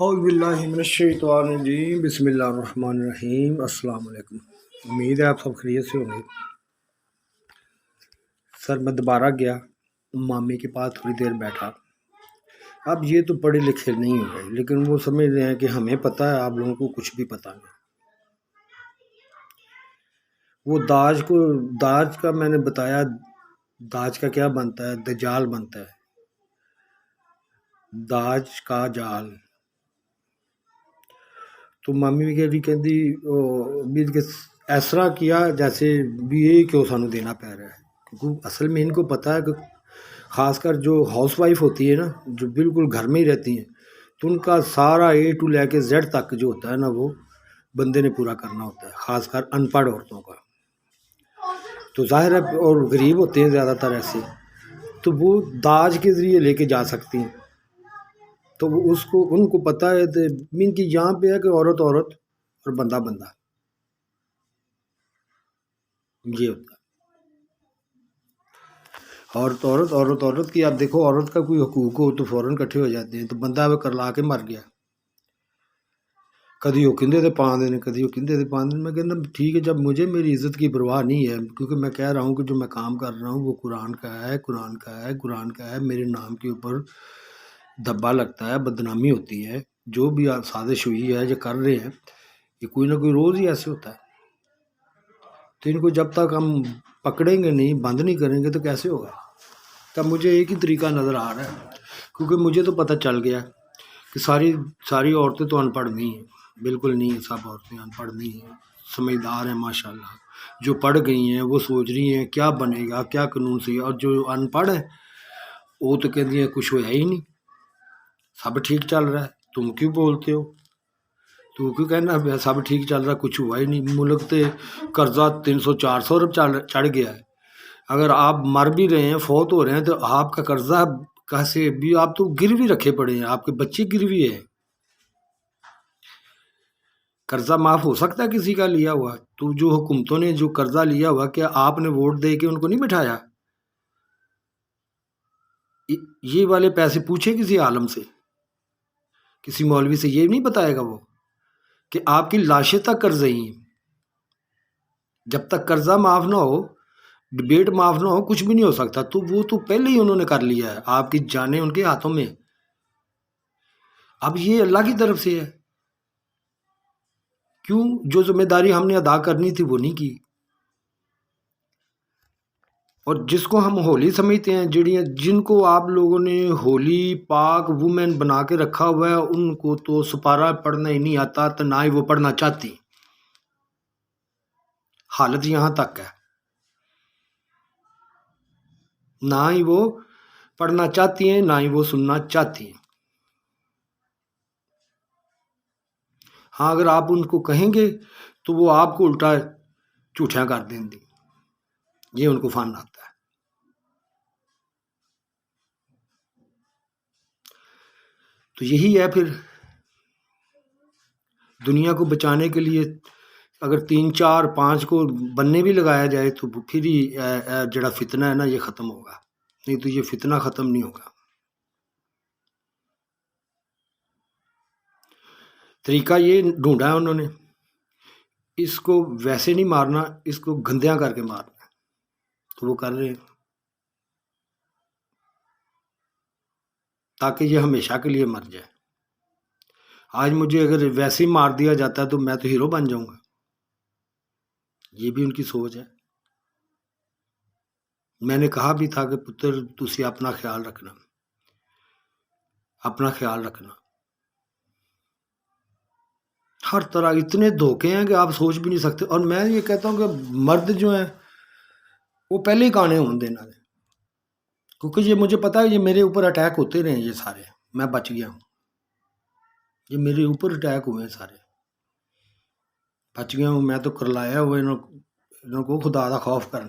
اعوذ باللہ من الشیطان الرجیم، بسم اللہ الرحمن الرحیم۔ السلام علیکم، امید ہے آپ سب خیریت سے ہوں گے۔ سر میں دوبارہ گیا مامی کے پاس، تھوڑی دیر بیٹھا۔ اب یہ تو پڑھے لکھے نہیں ہو گئے، لیکن وہ سمجھ رہے ہیں کہ ہمیں پتہ ہے، آپ لوگوں کو کچھ بھی پتہ نہیں۔ وہ داج کا میں نے بتایا، داج کا کیا بنتا ہے؟ دجال بنتا ہے، داج کا جال۔ تو مامی بھی کہ اس طرح کیا جیسے بھی یہ کیوں سانو دینا پی رہا ہے، کیونکہ اصل میں ان کو پتہ ہے کہ خاص کر جو ہاؤس وائف ہوتی ہے نا، جو بالکل گھر میں ہی رہتی ہیں، تو ان کا سارا اے ٹو لے کے زیڈ تک جو ہوتا ہے نا، وہ بندے نے پورا کرنا ہوتا ہے، خاص کر ان پڑھ عورتوں کا۔ تو ظاہر ہے، اور غریب ہوتے ہیں زیادہ تر ایسے، تو وہ داج کے ذریعے لے کے جا سکتی ہیں۔ تو وہ ان کو پتہ ہے، تو ان کی یہاں پہ ہے کہ عورت اور بندہ یہ ہوتا ہے۔ عورت کی آپ دیکھو، عورت کا کوئی حقوق ہو تو فوراً کٹھے ہو جاتے ہیں، تو بندہ وہ کرلا کے مر گیا، کدی وہ کندھے تے 5 دن، کدی وہ کندھے تے 5 دن۔ میں کہنا ٹھیک ہے، جب مجھے میری عزت کی پرواہ نہیں ہے، کیونکہ میں کہہ رہا ہوں کہ جو میں کام کر رہا ہوں وہ قرآن کا ہے، میرے نام کے اوپر دھبا لگتا ہے، بدنامی ہوتی ہے، جو بھی سازش ہوئی ہے جو کر رہے ہیں، یہ کوئی نہ کوئی روز ہی ایسے ہوتا ہے۔ تو ان کو جب تک ہم پکڑیں گے نہیں، بند نہیں کریں گے، تو کیسے ہوگا؟ تب مجھے ایک ہی طریقہ نظر آ رہا ہے، کیونکہ مجھے تو پتہ چل گیا کہ ساری عورتیں تو ان پڑھ نہیں ہیں، بالکل نہیں ہیں، سب عورتیں ان پڑھ نہیں ہیں، سمجھدار ہیں ماشاءاللہ۔ جو پڑھ گئی ہیں وہ سوچ رہی ہیں کیا بنے گا، کیا قانون سے، اور جو ان پڑھ ہیں وہ تو کہتی ہیں کچھ ہوا ہی نہیں، سب ٹھیک چل رہا ہے، تم کیوں بولتے ہو؟ تو کیوں کہنا سب ٹھیک چل رہا ہے، کچھ ہوا ہی نہیں؟ ملک تے قرضہ 300-400 ارب چڑھ گیا ہے۔ اگر آپ مر بھی رہے ہیں، فوت ہو رہے ہیں، تو آپ کا قرضہ کیسے بھی؟ آپ تو گروی رکھے پڑے ہیں، آپ کے بچے گروی ہیں۔ قرضہ معاف ہو سکتا ہے کسی کا لیا ہوا؟ تو جو حکومتوں نے جو قرضہ لیا ہوا، کیا آپ نے ووٹ دے کے ان کو نہیں بٹھایا؟ یہ والے پیسے پوچھے کسی عالم سے، کسی مولوی سے، یہ نہیں بتائے گا وہ کہ آپ کی لاشیں تک قرضے ہی ہیں۔ جب تک قرضہ معاف نہ ہو، ڈبیٹ معاف نہ ہو، کچھ بھی نہیں ہو سکتا۔ تو وہ تو پہلے ہی انہوں نے کر لیا ہے، آپ کی جانیں ان کے ہاتھوں میں۔ اب یہ اللہ کی طرف سے ہے، کیوں؟ جو ذمہ داری ہم نے ادا کرنی تھی وہ نہیں کی۔ اور جس کو ہم ہولی سمجھتے ہیں، جن کو آپ لوگوں نے ہولی پاک وومن بنا کے رکھا ہوا ہے، ان کو تو سپارہ پڑھنا ہی نہیں آتا، تو نہ ہی وہ پڑھنا چاہتی۔ حالت یہاں تک ہے، نہ ہی وہ پڑھنا چاہتی ہیں، نہ ہی وہ سننا چاہتی ہیں۔ ہاں، اگر آپ ان کو کہیں گے تو وہ آپ کو الٹا جھوٹیاں کر دیں گی، یہ ان کو فن آتا ہے۔ تو یہی ہے، پھر دنیا کو بچانے کے لیے اگر 3 4 5 کو بننے بھی لگایا جائے تو پھر ہی جڑا فتنہ ہے نا یہ ختم ہوگا، نہیں تو یہ فتنہ ختم نہیں ہوگا۔ طریقہ یہ ڈھونڈا ہے انہوں نے، اس کو ویسے نہیں مارنا، اس کو گندیاں کر کے مارنا، تو وہ کر رہے ہیں تاکہ یہ ہمیشہ کے لیے مر جائے۔ آج مجھے اگر ویسے ہی مار دیا جاتا ہے تو میں تو ہیرو بن جاؤں گا، یہ بھی ان کی سوچ ہے۔ میں نے کہا بھی تھا کہ پتر تسی اپنا خیال رکھنا، اپنا خیال رکھنا۔ ہر طرح اتنے دھوکے ہیں کہ آپ سوچ بھی نہیں سکتے۔ اور میں یہ کہتا ہوں کہ مرد جو ہیں وہ پہلے ہی کانے ہوں دینا ہے، کیونکہ یہ مجھے پتا ہے یہ میرے اوپر اٹیک ہوتے رہے ہیں، یہ سارے میں بچ گیا ہوں، یہ میرے اوپر اٹیک ہوئے ہیں سارے، بچ گیا ہوں میں تو کرلایا ہوا انہوں کو خدا دا خوف کرن۔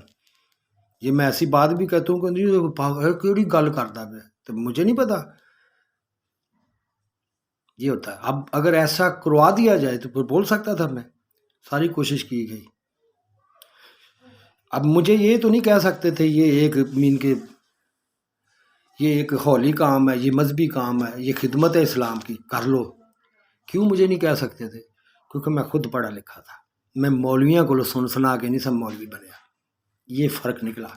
یہ میں ایسی بات بھی کہتا ہوں کہ کیڑی گل کرتا پیا، تو مجھے نہیں پتا یہ ہوتا ہے۔ اب اگر ایسا کروا دیا جائے تو پھر بول سکتا تھا میں، ساری کوشش کی گئی۔ اب مجھے یہ تو نہیں کہہ سکتے تھے یہ ایک ہولی کام ہے، یہ مذہبی کام ہے، یہ خدمت ہے اسلام کی، کر لو، کیوں مجھے نہیں کہہ سکتے تھے؟ کیونکہ میں خود پڑھا لکھا تھا، میں مولویوں کو سنا کے نہیں سب مولوی بنیا، یہ فرق نکلا،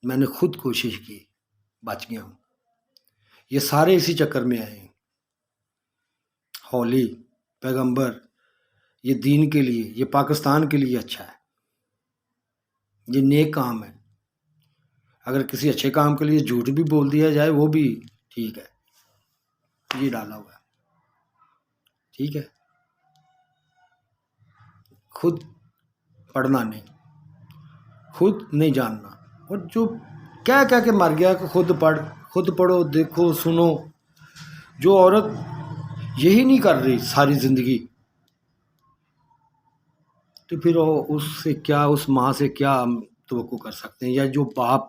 میں نے خود کوشش کی، بچ گیا ہوں۔ یہ سارے اسی چکر میں آئے ہیں، ہولی، پیغمبر، یہ دین کے لیے، یہ پاکستان کے لیے اچھا ہے، یہ نیک کام ہے۔ اگر کسی اچھے کام کے لیے جھوٹ بھی بول دیا جائے وہ بھی ٹھیک ہے، یہ ڈالا ہوا ہے، ٹھیک ہے۔ خود پڑھنا نہیں، خود نہیں جاننا، اور جو کہہ کے مر گیا کہ خود پڑھو، دیکھو، سنو، جو عورت یہی نہیں کر رہی ساری زندگی، تو پھر اس سے کیا، اس ماں سے کیا ہم توقع کر سکتے ہیں؟ یا جو باپ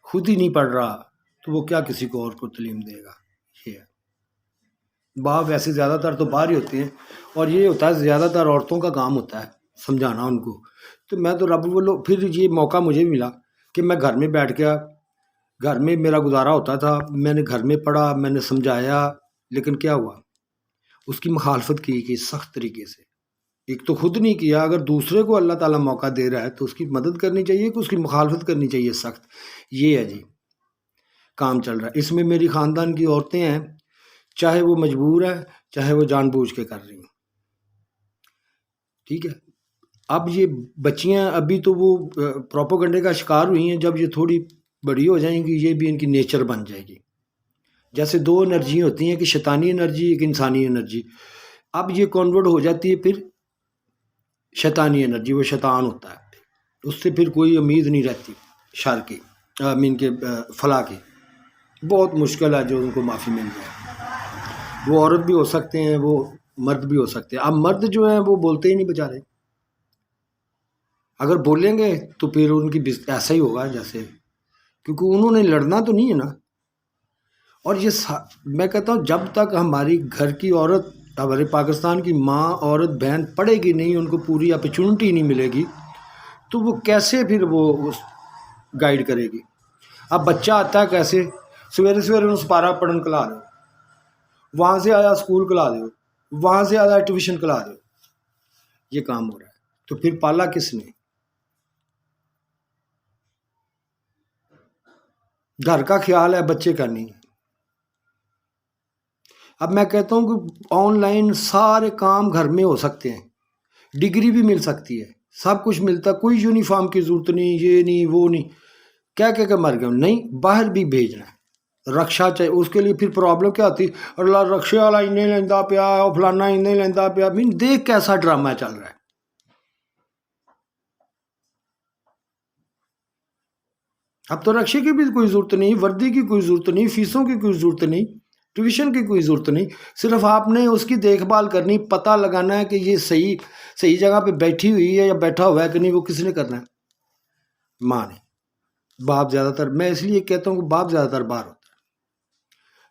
خود ہی نہیں پڑھ رہا تو وہ کیا کسی کو اور کو تعلیم دے گا؟ یہ ہے، باپ ویسے زیادہ تر تو باہر ہی ہوتے ہیں، اور یہ ہوتا ہے زیادہ تر عورتوں کا کام ہوتا ہے سمجھانا ان کو۔ تو میں تو رب بولو، پھر یہ موقع مجھے بھی ملا کہ میں گھر میں بیٹھ گیا، گھر میں میرا گزارا ہوتا تھا، میں نے گھر میں پڑھا، میں نے سمجھایا، لیکن کیا ہوا؟ اس کی مخالفت کی سخت طریقے سے۔ ایک تو خود نہیں کیا، اگر دوسرے کو اللہ تعالیٰ موقع دے رہا ہے تو اس کی مدد کرنی چاہیے کہ اس کی مخالفت کرنی چاہیے سخت؟ یہ ہے جی کام چل رہا ہے۔ اس میں میری خاندان کی عورتیں ہیں، چاہے وہ مجبور ہیں، چاہے وہ جان بوجھ کے کر رہی ہیں، ٹھیک ہے۔ اب یہ بچیاں ابھی تو وہ پروپیگنڈے کا شکار ہوئی ہیں، جب یہ تھوڑی بڑی ہو جائیں گی یہ بھی ان کی نیچر بن جائے گی۔ جیسے دو انرجی ہوتی ہیں، کہ شیطانی انرجی، ایک انسانی انرجی۔ اب یہ کنورٹ ہو جاتی ہے پھر شیطانی انرجی، وہ شیطان ہوتا ہے، اس سے پھر کوئی امید نہیں رہتی شر کی، آمین کے فلاح کی۔ بہت مشکل ہے جو ان کو معافی مل جائے۔ وہ عورت بھی ہو سکتے ہیں، وہ مرد بھی ہو سکتے ہیں۔ اب مرد جو ہیں وہ بولتے ہی نہیں بیچارے، اگر بولیں گے تو پھر ان کی ایسا ہی ہوگا جیسے، کیونکہ انہوں نے لڑنا تو نہیں ہے نا۔ اور یہ میں کہتا ہوں جب تک ہماری گھر کی عورت، ہمارے پاکستان کی ماں، عورت، بہن پڑھے گی نہیں، ان کو پوری اپرچونٹی نہیں ملے گی، تو وہ کیسے پھر وہ گائیڈ کرے گی؟ اب بچہ آتا ہے کیسے؟ سویرے سویرے اس پارا پڑھن کلا دو، وہاں سے آیا اسکول کلا دو، وہاں سے آیا ٹیوشن کلا دو، یہ کام ہو رہا ہے۔ تو پھر پالا کس نے؟ گھر کا خیال ہے، بچے کا نہیں ہے۔ اب میں کہتا ہوں کہ آن لائن سارے کام گھر میں ہو سکتے ہیں، ڈگری بھی مل سکتی ہے، سب کچھ ملتا، کوئی یونیفارم کی ضرورت نہیں، یہ نہیں وہ نہیں، کہہ مر گئے نہیں، باہر بھی بھیجنا ہے، رکشا چاہیے، اس کے لیے پھر پرابلم کیا ہوتی؟ اللہ رکشے والا انہیں لینا پیا، اور فلانا انہیں لینا پیا، دیکھ کیسا ڈرامہ چل رہا ہے۔ اب تو رکشے کی بھی کوئی ضرورت نہیں، وردی کی کوئی ضرورت نہیں، فیسوں کی کوئی ضرورت نہیں، ٹیوشن کی کوئی ضرورت نہیں، صرف آپ نے اس کی دیکھ بھال کرنی، پتہ لگانا ہے کہ یہ صحیح جگہ پہ بیٹھی ہوئی ہے یا بیٹھا ہوا ہے کہ نہیں، وہ کس نے کرنا ہے؟ ماں نے۔ باپ زیادہ تر، میں اس لیے کہتا ہوں کہ باپ زیادہ تر باہر ہوتا ہے،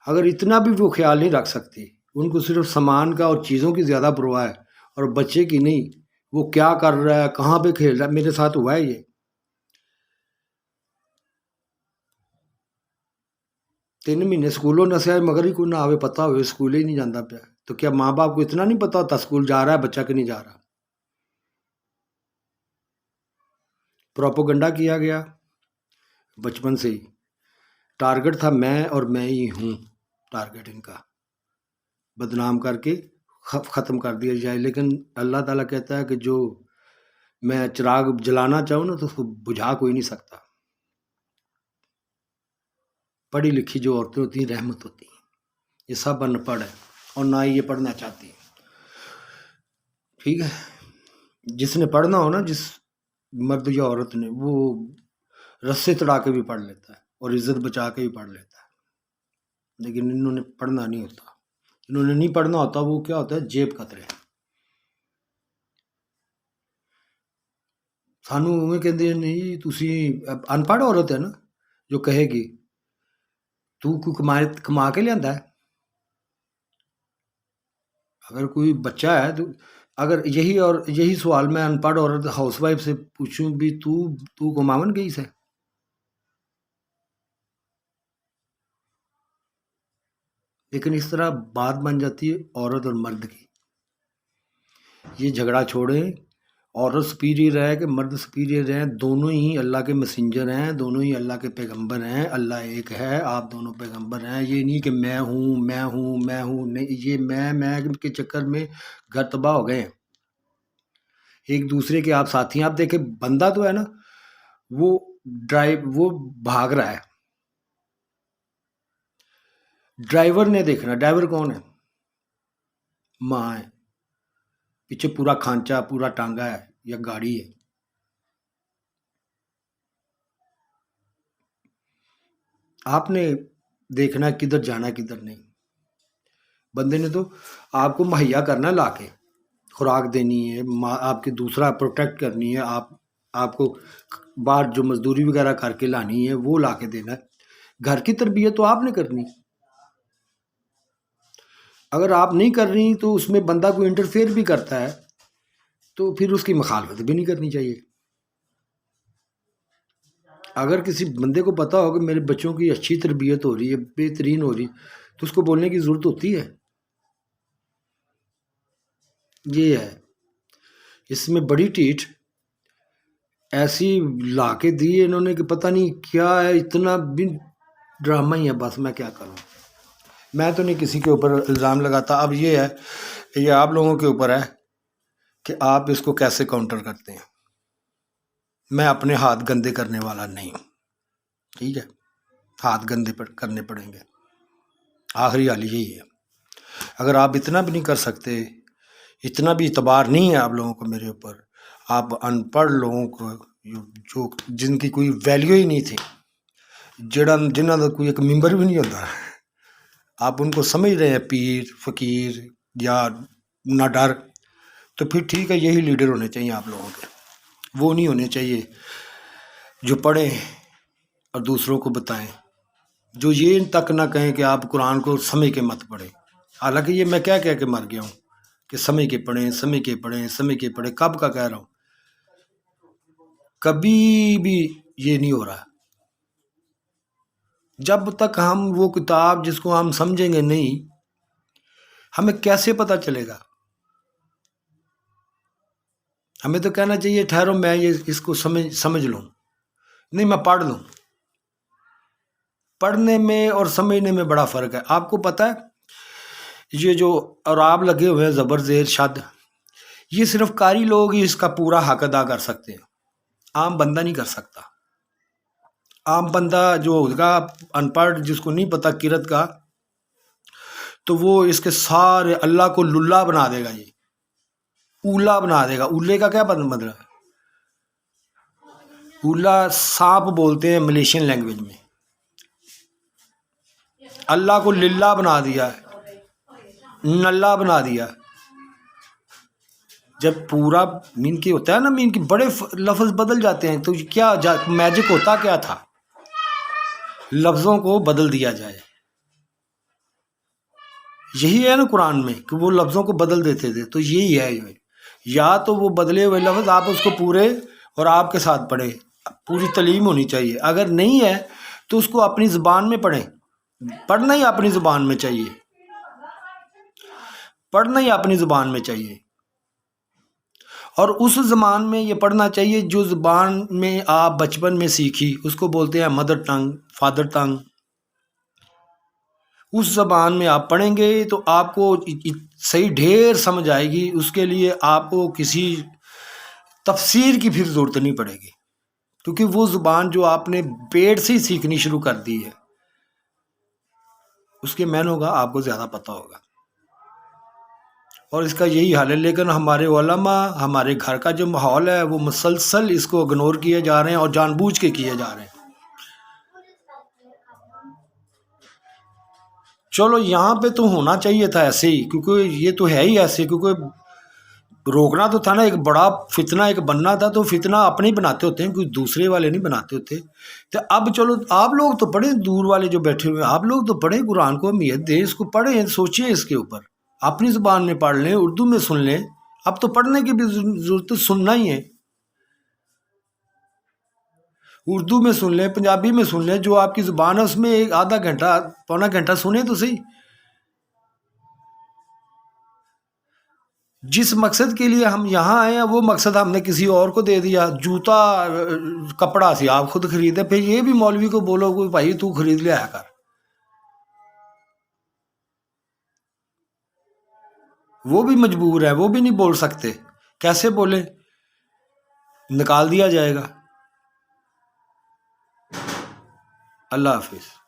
اگر اتنا بھی وہ خیال نہیں رکھ سکتی، ان کو صرف سامان کا اور چیزوں کی زیادہ پرواہ ہے اور بچے کی نہیں، وہ کیا کر رہا ہے، کہاں پہ کھیل رہا ہے۔ میرے ساتھ ہوا ہے یہ، 3 مہینے سکولوں نہ سے مگر ہی کوئی نہ آوے، پتہ ہوئے سکول ہی نہیں جانا پیا، تو کیا ماں باپ کو اتنا نہیں پتا ہوتا سکول جا رہا ہے بچہ کہ نہیں جا رہا؟ پروپیگنڈا کیا گیا بچپن سے ہی، ٹارگٹ تھا میں، اور میں ہی ہوں ٹارگٹ ان کا، بدنام کر کے ختم کر دیا جائے۔ لیکن اللہ تعالیٰ کہتا ہے کہ جو میں چراغ جلانا چاہوں نا تو اس کو بجھا کوئی نہیں سکتا۔ پڑھی لکھی جو عورتیں ہوتی ہیں رحمت ہوتی ہیں، یہ سب ان پڑھ ہے اور نہ ہی یہ پڑھنا چاہتی ہیں، ٹھیک ہے۔ جس نے پڑھنا ہو نا، جس مرد یا عورت نے، وہ رسے چڑھا کے بھی پڑھ لیتا ہے اور عزت بچا کے بھی پڑھ لیتا ہے، لیکن انہوں نے پڑھنا نہیں ہوتا، انہوں نے نہیں پڑھنا ہوتا، وہ کیا ہوتا ہے؟ جیب قطرے۔ سانو اویں کہندے نہیں، تسی ان پڑھ عورت ہے نا جو کہے گی تو کوئی کما کے لیا ہے؟ اگر کوئی بچہ ہے تو اگر یہی سوال میں ان پڑھ عورت ہاؤس وائف سے پوچھوں بھی، تو کماون گئی سے؟ لیکن اس طرح بات بن جاتی ہے عورت اور مرد کی. یہ جھگڑا چھوڑیں. عورت سپیریئر ہے کہ مرد سپیریئر ہیں، دونوں ہی اللہ کے مسنجر ہیں، دونوں ہی اللہ کے پیغمبر ہیں. اللہ ایک ہے، آپ دونوں پیغمبر ہیں. یہ نہیں کہ میں ہوں میں ہوں میں ہوں، نہیں، یہ میں کے چکر میں گھر تباہ ہو گئے ہیں. ایک دوسرے کے آپ ساتھی ہیں. آپ دیکھیں بندہ تو ہے نا، وہ بھاگ رہا ہے. ڈرائیور نے دیکھنا، ڈرائیور کون ہے؟ ماں ہے. پیچھے پورا کھانچا، پورا ٹانگا ہے یا گاڑی ہے. آپ نے دیکھنا کدھر جانا کدھر نہیں. بندے نے تو آپ کو مہیا کرنا، لا کے خوراک دینی ہے، آپ کی دوسرا پروٹیکٹ کرنی ہے، آپ کو باہر جو مزدوری وغیرہ کر کے لانی ہے وہ لا کے دینا ہے. گھر کی تربیت تو آپ نے کرنی. اگر آپ نہیں کر رہی تو اس میں بندہ کو انٹرفیئر بھی کرتا ہے تو پھر اس کی مخالفت بھی نہیں کرنی چاہیے. اگر کسی بندے کو پتا ہو کہ میرے بچوں کی اچھی تربیت ہو رہی ہے، بہترین ہو رہی، تو اس کو بولنے کی ضرورت ہوتی ہے. یہ ہے اس میں بڑی ٹیٹ ایسی لا کے دی ہے انہوں نے کہ پتہ نہیں کیا ہے. اتنا بھی ڈرامہ ہی ہے. بس میں کیا کروں، میں تو نہیں کسی کے اوپر الزام لگاتا. اب یہ ہے، یہ آپ لوگوں کے اوپر ہے کہ آپ اس کو کیسے کاؤنٹر کرتے ہیں. میں اپنے ہاتھ گندے کرنے والا نہیں ہوں، ٹھیک ہے. ہاتھ گندے کرنے پڑیں گے. آخری حال یہی ہے. اگر آپ اتنا بھی نہیں کر سکتے، اتنا بھی اعتبار نہیں ہے آپ لوگوں کو میرے اوپر، آپ ان پڑھ لوگوں کو جو جن کی کوئی ویلیو ہی نہیں تھی، جنہوں کا کوئی ایک ممبر بھی نہیں ہوتا، آپ ان کو سمجھ رہے ہیں پیر فقیر یا نہ ڈر، تو پھر ٹھیک ہے. یہی لیڈر ہونے چاہیے آپ لوگوں کے. وہ نہیں ہونے چاہیے جو پڑھیں اور دوسروں کو بتائیں، جو یہ تک نہ کہیں کہ آپ قرآن کو سمجھ کے مت پڑھیں. حالانکہ یہ میں کیا کہہ کے مر گیا ہوں کہ سمجھ کے پڑھیں سمجھ کے پڑھیں سمجھ کے پڑھیں. کب کا کہہ رہا ہوں، کبھی بھی یہ نہیں ہو رہا. جب تک ہم وہ کتاب جس کو ہم سمجھیں گے نہیں، ہمیں کیسے پتہ چلے گا. ہمیں تو کہنا چاہیے ٹھہرو میں اس کو سمجھ لوں، نہیں میں پڑھ لوں. پڑھنے میں اور سمجھنے میں بڑا فرق ہے. آپ کو پتہ ہے یہ جو اعراب لگے ہوئے ہیں زبر زیر شد، یہ صرف قاری لوگ ہی اس کا پورا حق ادا کر سکتے ہیں. عام بندہ نہیں کر سکتا. عام بندہ جو ہوگا ان پڑھ، جس کو نہیں پتہ قرت کا، تو وہ اس کے سارے اللہ کو للہ بنا دے گا، یہ اولا بنا دے گا. اولے کا کیا مطلب ہے؟ اولا سانپ بولتے ہیں ملیشین لینگویج میں. اللہ کو للہ بنا دیا، نلہ بنا دیا. جب پورا مین کی ہوتا ہے نا، مین کی بڑے لفظ بدل جاتے ہیں، تو کیا میجک ہوتا کیا تھا؟ لفظوں کو بدل دیا جائے. یہی ہے نا قرآن میں کہ وہ لفظوں کو بدل دیتے تھے. تو یہی ہے، یا تو وہ بدلے ہوئے لفظ آپ اس کو پورے اور آپ کے ساتھ پڑھیں، پوری تعلیم ہونی چاہیے. اگر نہیں ہے تو اس کو اپنی زبان میں پڑھیں. پڑھنا ہی اپنی زبان میں چاہیے، پڑھنا ہی اپنی زبان میں چاہیے. اور اس زبان میں یہ پڑھنا چاہیے جو زبان میں آپ بچپن میں سیکھی، اس کو بولتے ہیں مدر ٹنگ، فادر ٹنگ. اس زبان میں آپ پڑھیں گے تو آپ کو صحیح ڈھیر سمجھ آئے گی. اس کے لیے آپ کو کسی تفسیر کی پھر ضرورت نہیں پڑے گی، کیونکہ وہ زبان جو آپ نے پیٹ سے ہی سیکھنی شروع کر دی ہے، اس کے معنوں کا آپ کو زیادہ پتہ ہوگا. اور اس کا یہی حال ہے. لیکن ہمارے علماء، ہمارے گھر کا جو ماحول ہے، وہ مسلسل اس کو اگنور کیے جا رہے ہیں اور جان بوجھ کے کیے جا رہے ہیں. چلو یہاں پہ تو ہونا چاہیے تھا ایسے ہی، کیونکہ یہ تو ہے ہی ایسے، کیونکہ روکنا تو تھا نا. ایک بڑا فتنہ ایک بننا تھا، تو فتنہ اپنے ہی بناتے ہوتے ہیں، کوئی دوسرے والے نہیں بناتے ہوتے. تو اب چلو آپ لوگ تو پڑھیں، دور والے جو بیٹھے ہوئے ہیں آپ لوگ تو پڑھیں، قرآن کو اہمیت دیں، اس کو پڑھیں، سوچیں اس کے اوپر، اپنی زبان میں پڑھ لیں، اردو میں سن لیں. اب تو پڑھنے کی بھی ضرورت، سننا ہی ہے. اردو میں سن لیں، پنجابی میں سن لیں، جو آپ کی زبان ہے اس میں ایک آدھا گھنٹہ پونا گھنٹہ سنیں تو صحیح. جس مقصد کے لیے ہم یہاں آئے ہیں وہ مقصد ہم نے کسی اور کو دے دیا. جوتا کپڑا سی آپ خود خریدے، پھر یہ بھی مولوی کو بولو کہ بھائی تو خرید لیا کر. وہ بھی مجبور ہے، وہ بھی نہیں بول سکتے. کیسے بولے؟ نکال دیا جائے گا. اللہ حافظ.